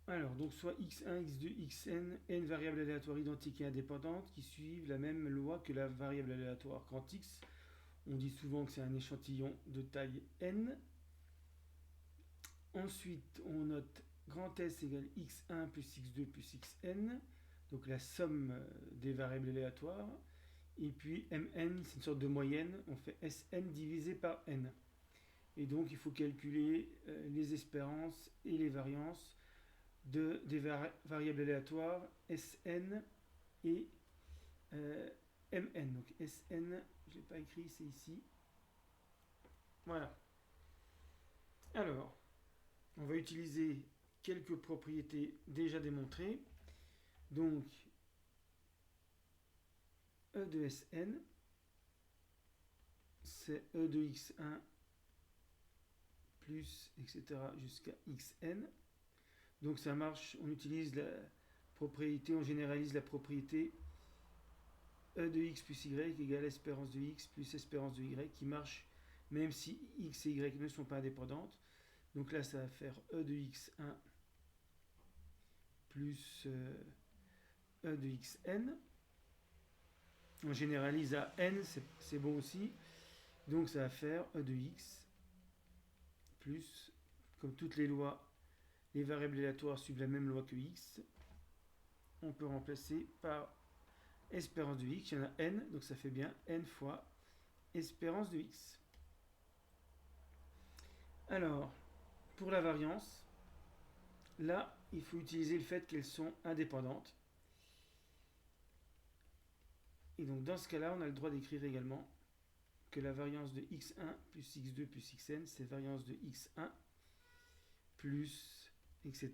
Alors, donc soit x1, x2, xn, n variables aléatoires identiques et indépendantes qui suivent la même loi que la variable aléatoire. Quand x, on dit souvent que c'est un échantillon de taille n. Ensuite, on note grand S égale x1 plus x2 plus xn, donc la somme des variables aléatoires. Et puis mn, c'est une sorte de moyenne, on fait Sn divisé par n. Et donc il faut calculer les espérances et les variances des variables aléatoires Sn et Mn. Donc Sn, je ne l'ai pas écrit, c'est ici. Voilà. Alors, on va utiliser quelques propriétés déjà démontrées. Donc, E de Sn, c'est E de x1 plus, etc. jusqu'à xn. Donc ça marche, on utilise la propriété, on généralise la propriété E de x plus y égale espérance de x plus espérance de y, qui marche même si x et y ne sont pas indépendantes. Donc là, ça va faire E de x1 plus E de xn. On généralise à n, c'est bon aussi. Donc ça va faire E de x plus, comme toutes les lois, les variables aléatoires suivent la même loi que x. On peut remplacer par espérance de x, il y en a n, donc ça fait bien n fois espérance de x. Alors, pour la variance, là, il faut utiliser le fait qu'elles sont indépendantes. Et donc, dans ce cas-là, on a le droit d'écrire également que la variance de x1 plus x2 plus xn, c'est variance de x1 plus, etc.,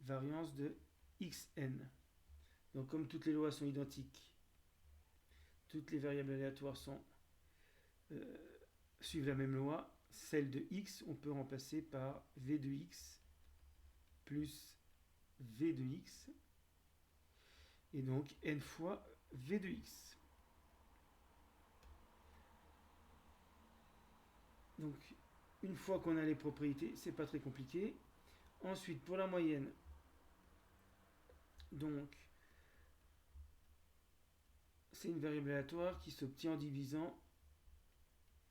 variance de xn. Donc, comme toutes les lois sont identiques, toutes les variables aléatoires suivent la même loi, celle de x, on peut remplacer par v de x plus v de x, et donc n fois v de x. Donc, une fois qu'on a les propriétés, c'est pas très compliqué. Ensuite, pour la moyenne, donc, c'est une variable aléatoire qui s'obtient en divisant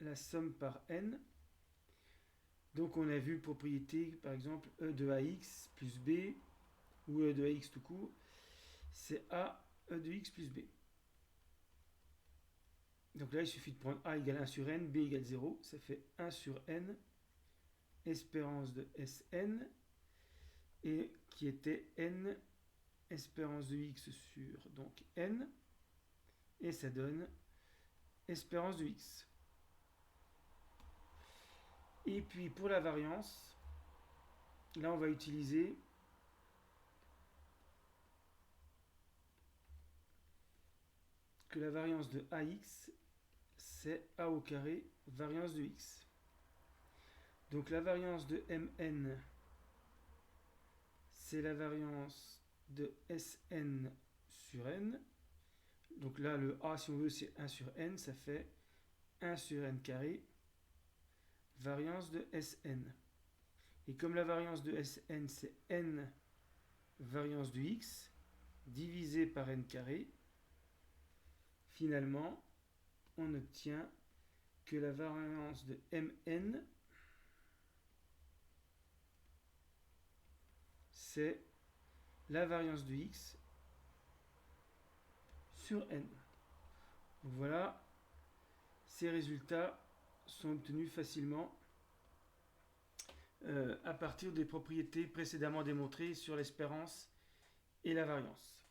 la somme par n. Donc, on a vu propriété, par exemple, E de AX plus B, ou E de AX tout court, c'est A, E de X plus B. Donc là, il suffit de prendre A égale 1 sur n, B égale 0, ça fait 1 sur n, espérance de Sn, et qui était n, espérance de x sur donc n, et ça donne espérance de x. Et puis pour la variance, là on va utiliser que la variance de AX, c'est A au carré, variance de x. Donc la variance de Mn, c'est la variance de Sn sur n. Donc là, le A, si on veut, c'est 1 sur n, ça fait 1 sur n carré, variance de Sn. Et comme la variance de Sn, c'est n variance de x, divisé par n carré, finalement, on obtient que la variance de Mn, c'est la variance de x sur n. Donc voilà, ces résultats sont obtenus facilement à partir des propriétés précédemment démontrées sur l'espérance et la variance.